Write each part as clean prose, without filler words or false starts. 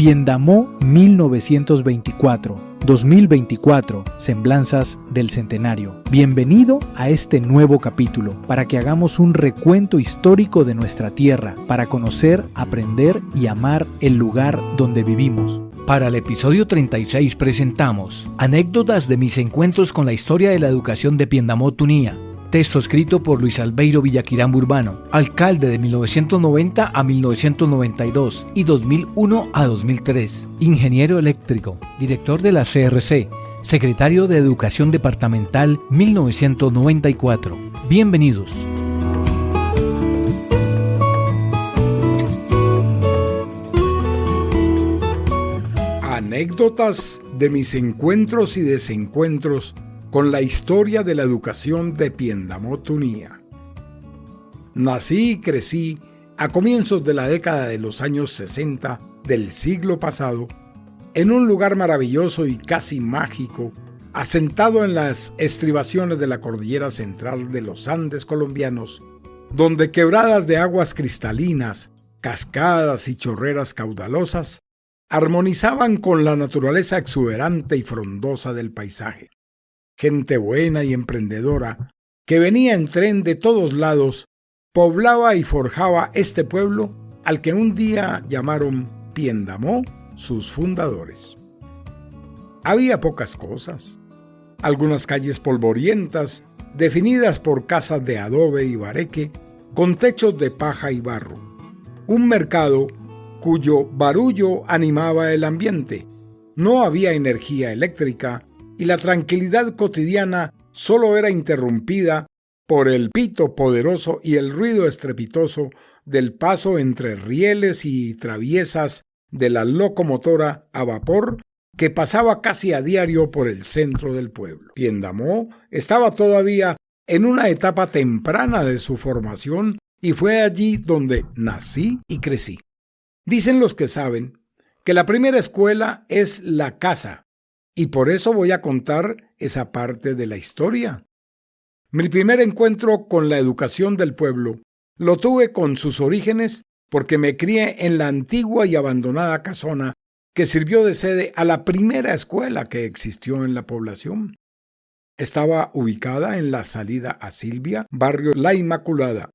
Piendamó 1924-2024, Semblanzas del Centenario. Bienvenido a este nuevo capítulo, para que hagamos un recuento histórico de nuestra tierra, para conocer, aprender y amar el lugar donde vivimos. Para el episodio 36 presentamos Anécdotas de mis encuentros con la historia de la educación de Piendamó, Tunía. Texto escrito por Luis Albeiro Villaquirán Urbano, alcalde de 1990 a 1992 y 2001 a 2003, ingeniero eléctrico, director de la CRC, secretario de Educación Departamental 1994. Bienvenidos. Anécdotas de mis encuentros y desencuentros con la historia de la educación de Piendamó, Tunía. Nací y crecí a comienzos de la década de los años 60 del siglo pasado, en un lugar maravilloso y casi mágico, asentado en las estribaciones de la cordillera central de los Andes colombianos, donde quebradas de aguas cristalinas, cascadas y chorreras caudalosas armonizaban con la naturaleza exuberante y frondosa del paisaje. Gente buena y emprendedora, que venía en tren de todos lados, poblaba y forjaba este pueblo al que un día llamaron Piendamó sus fundadores. Había pocas cosas, algunas calles polvorientas, definidas por casas de adobe y bareque, con techos de paja y barro, un mercado cuyo barullo animaba el ambiente, no había energía eléctrica, y la tranquilidad cotidiana solo era interrumpida por el pito poderoso y el ruido estrepitoso del paso entre rieles y traviesas de la locomotora a vapor que pasaba casi a diario por el centro del pueblo. Piendamó estaba todavía en una etapa temprana de su formación y fue allí donde nací y crecí. Dicen los que saben que la primera escuela es la casa, y por eso voy a contar esa parte de la historia. Mi primer encuentro con la educación del pueblo lo tuve con sus orígenes porque me crié en la antigua y abandonada casona que sirvió de sede a la primera escuela que existió en la población. Estaba ubicada en la salida a Silvia, barrio La Inmaculada,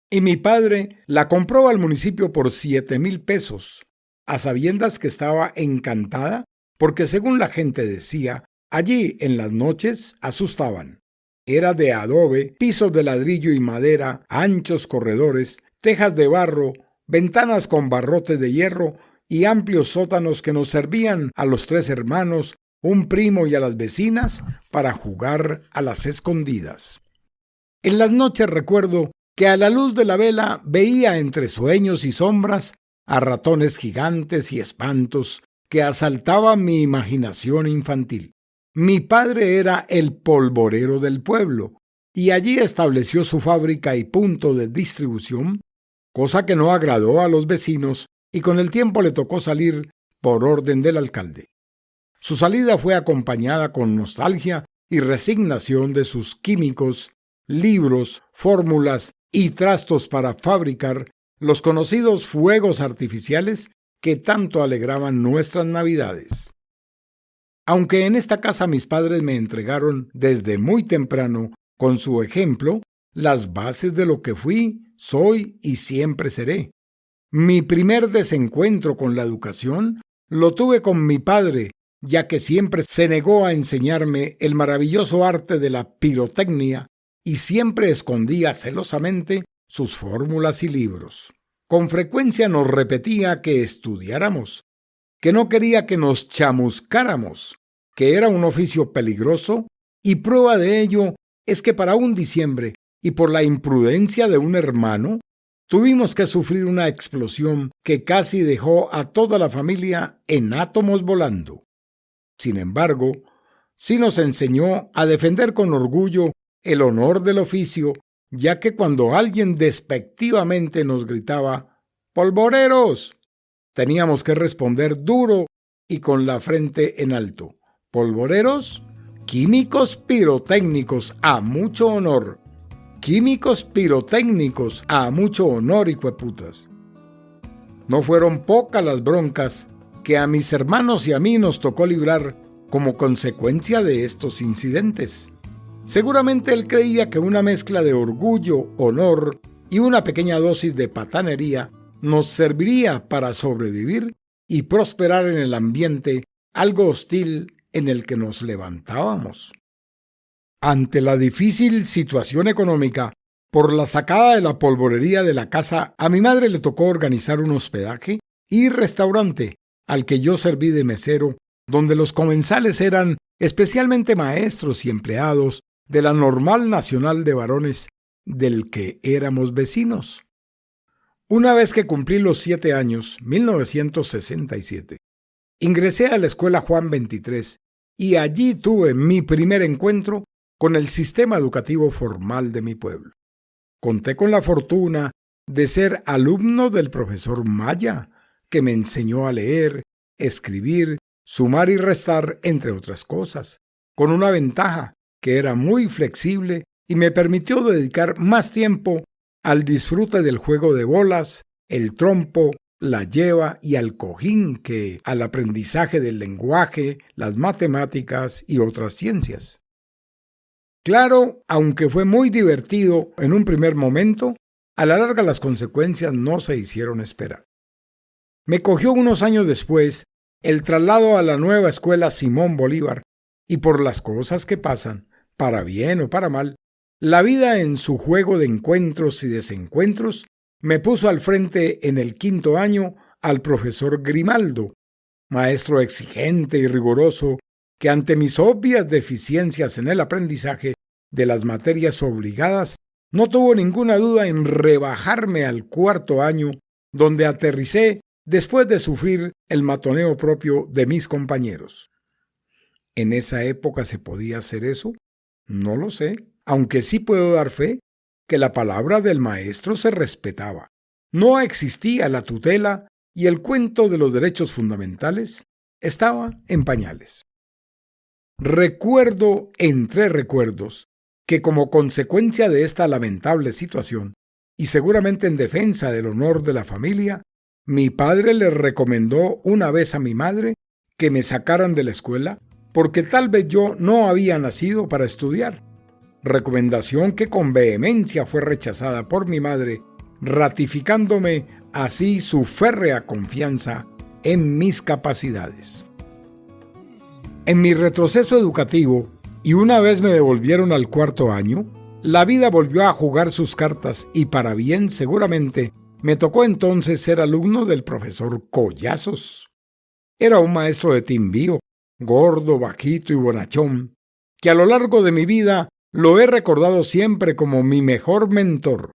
y mi padre la compró al municipio por 7,000 pesos, a sabiendas que estaba encantada porque, según la gente decía, allí en las noches asustaban. Era de adobe, pisos de ladrillo y madera, anchos corredores, tejas de barro, ventanas con barrotes de hierro y amplios sótanos que nos servían a los 3 hermanos, un primo y a las vecinas para jugar a las escondidas. En las noches recuerdo que a la luz de la vela veía entre sueños y sombras a ratones gigantes y espantos que asaltaban mi imaginación infantil. Mi padre era el polvorero del pueblo y allí estableció su fábrica y punto de distribución, cosa que no agradó a los vecinos y con el tiempo le tocó salir por orden del alcalde. Su salida fue acompañada con nostalgia y resignación de sus químicos, libros, fórmulas y trastos para fabricar los conocidos fuegos artificiales que tanto alegraban nuestras navidades. Aunque en esta casa mis padres me entregaron desde muy temprano, con su ejemplo, las bases de lo que fui, soy y siempre seré. Mi primer desencuentro con la educación lo tuve con mi padre, ya que siempre se negó a enseñarme el maravilloso arte de la pirotecnia y siempre escondía celosamente sus fórmulas y libros. Con frecuencia nos repetía que estudiáramos, que no quería que nos chamuscáramos, que era un oficio peligroso, y prueba de ello es que para un diciembre, y por la imprudencia de un hermano, tuvimos que sufrir una explosión que casi dejó a toda la familia en átomos volando. Sin embargo, sí nos enseñó a defender con orgullo el honor del oficio, ya que cuando alguien despectivamente nos gritaba «¡Polvoreros!», teníamos que responder duro y con la frente en alto: «¿Polvoreros? Químicos pirotécnicos, a mucho honor. Químicos pirotécnicos, a mucho honor, hijueputas». No fueron pocas las broncas que a mis hermanos y a mí nos tocó librar como consecuencia de estos incidentes. Seguramente él creía que una mezcla de orgullo, honor y una pequeña dosis de patanería nos serviría para sobrevivir y prosperar en el ambiente algo hostil en el que nos levantábamos. Ante la difícil situación económica, por la sacada de la polvorería de la casa, a mi madre le tocó organizar un hospedaje y restaurante al que yo serví de mesero, donde los comensales eran especialmente maestros y empleados de la Normal Nacional de Varones, del que éramos vecinos. Una vez que cumplí los 7 años, 1967, ingresé a la escuela Juan 23 y allí tuve mi primer encuentro con el sistema educativo formal de mi pueblo. Conté con la fortuna de ser alumno del profesor Maya, que me enseñó a leer, escribir, sumar y restar, entre otras cosas, con una ventaja, que era muy flexible y me permitió dedicar más tiempo al disfrute del juego de bolas, el trompo, la lleva y al cojín que al aprendizaje del lenguaje, las matemáticas y otras ciencias. Claro, aunque fue muy divertido en un primer momento, a la larga las consecuencias no se hicieron esperar. Me cogió unos años después el traslado a la nueva escuela Simón Bolívar y por las cosas que pasan, para bien o para mal, la vida en su juego de encuentros y desencuentros me puso al frente en el 5º año al profesor Grimaldo, maestro exigente y riguroso que ante mis obvias deficiencias en el aprendizaje de las materias obligadas, no tuvo ninguna duda en rebajarme al 4º año, donde aterricé después de sufrir el matoneo propio de mis compañeros. ¿En esa época se podía hacer eso? No lo sé, aunque sí puedo dar fe que la palabra del maestro se respetaba. No existía la tutela y el cuento de los derechos fundamentales estaba en pañales. Recuerdo, entre recuerdos, que como consecuencia de esta lamentable situación, y seguramente en defensa del honor de la familia, mi padre le recomendó una vez a mi madre que me sacaran de la escuela porque tal vez yo no había nacido para estudiar. Recomendación que con vehemencia fue rechazada por mi madre, ratificándome así su férrea confianza en mis capacidades. En mi retroceso educativo, y una vez me devolvieron al 4º año, la vida volvió a jugar sus cartas y para bien seguramente me tocó entonces ser alumno del profesor Collazos. Era un maestro de Timbío, gordo, bajito y bonachón, que a lo largo de mi vida lo he recordado siempre como mi mejor mentor.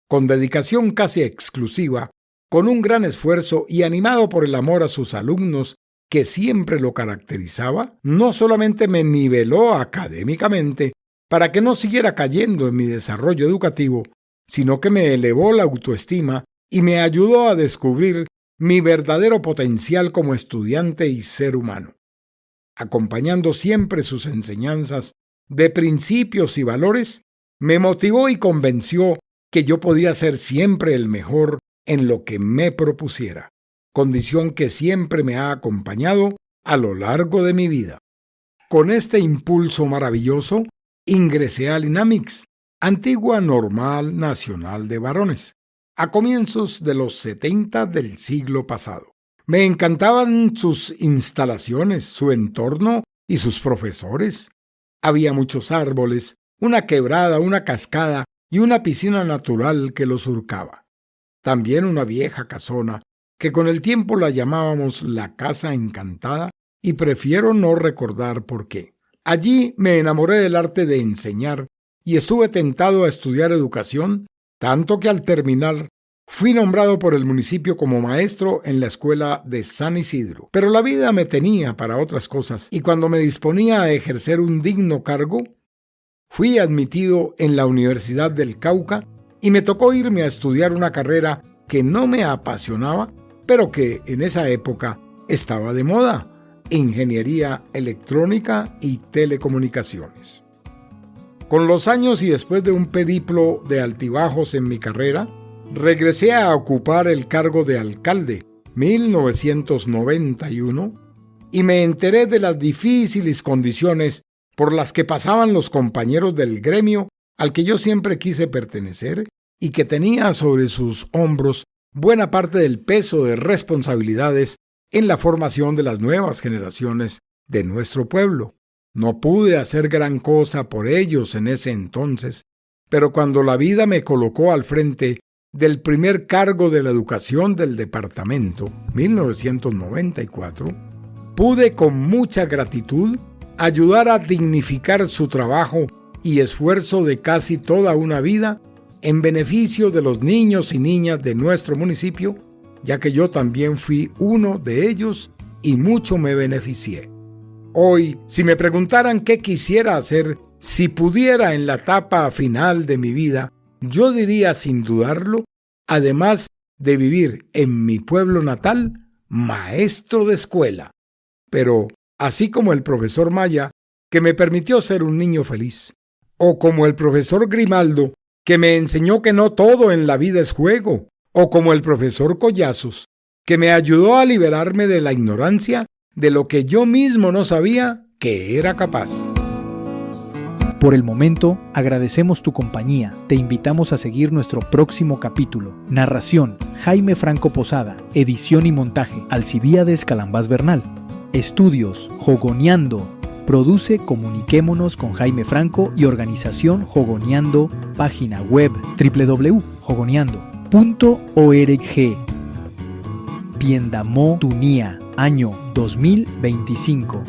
Con dedicación casi exclusiva, con un gran esfuerzo y animado por el amor a sus alumnos que siempre lo caracterizaba, no solamente me niveló académicamente para que no siguiera cayendo en mi desarrollo educativo, sino que me elevó la autoestima y me ayudó a descubrir mi verdadero potencial como estudiante y ser humano. Acompañando siempre sus enseñanzas de principios y valores, me motivó y convenció que yo podía ser siempre el mejor en lo que me propusiera, condición que siempre me ha acompañado a lo largo de mi vida. Con este impulso maravilloso, ingresé al INAMIX, antigua Normal Nacional de Varones, a comienzos de los 70 del siglo pasado. Me encantaban sus instalaciones, su entorno y sus profesores. Había muchos árboles, una quebrada, una cascada y una piscina natural que lo surcaba. También una vieja casona, que con el tiempo la llamábamos la Casa Encantada, y prefiero no recordar por qué. Allí me enamoré del arte de enseñar y estuve tentado a estudiar educación, tanto que al terminar fui nombrado por el municipio como maestro en la escuela de San Isidro. Pero la vida me tenía para otras cosas y cuando me disponía a ejercer un digno cargo, fui admitido en la Universidad del Cauca y me tocó irme a estudiar una carrera que no me apasionaba, pero que en esa época estaba de moda: Ingeniería Electrónica y Telecomunicaciones. Con los años y después de un periplo de altibajos en mi carrera, regresé a ocupar el cargo de alcalde, 1991, y me enteré de las difíciles condiciones por las que pasaban los compañeros del gremio al que yo siempre quise pertenecer y que tenía sobre sus hombros buena parte del peso de responsabilidades en la formación de las nuevas generaciones de nuestro pueblo. No pude hacer gran cosa por ellos en ese entonces, pero cuando la vida me colocó al frente del primer cargo de la educación del departamento, 1994, pude con mucha gratitud ayudar a dignificar su trabajo y esfuerzo de casi toda una vida en beneficio de los niños y niñas de nuestro municipio, ya que yo también fui uno de ellos y mucho me beneficié. Hoy, si me preguntaran qué quisiera hacer si pudiera en la etapa final de mi vida, yo diría sin dudarlo, además de vivir en mi pueblo natal, maestro de escuela. Pero, así como el profesor Maya, que me permitió ser un niño feliz, o como el profesor Grimaldo, que me enseñó que no todo en la vida es juego, o como el profesor Collazos, que me ayudó a liberarme de la ignorancia de lo que yo mismo no sabía que era capaz. Por el momento, agradecemos tu compañía. Te invitamos a seguir nuestro próximo capítulo. Narración: Jaime Franco Posada. Edición y montaje: Alcibíades Calambás Bernal. Estudios: Jogoneando. Produce Comuniquémonos con Jaime Franco y Organización Jogoneando. Página web www.jogoneando.org. Piendamó Tunía, año 2025.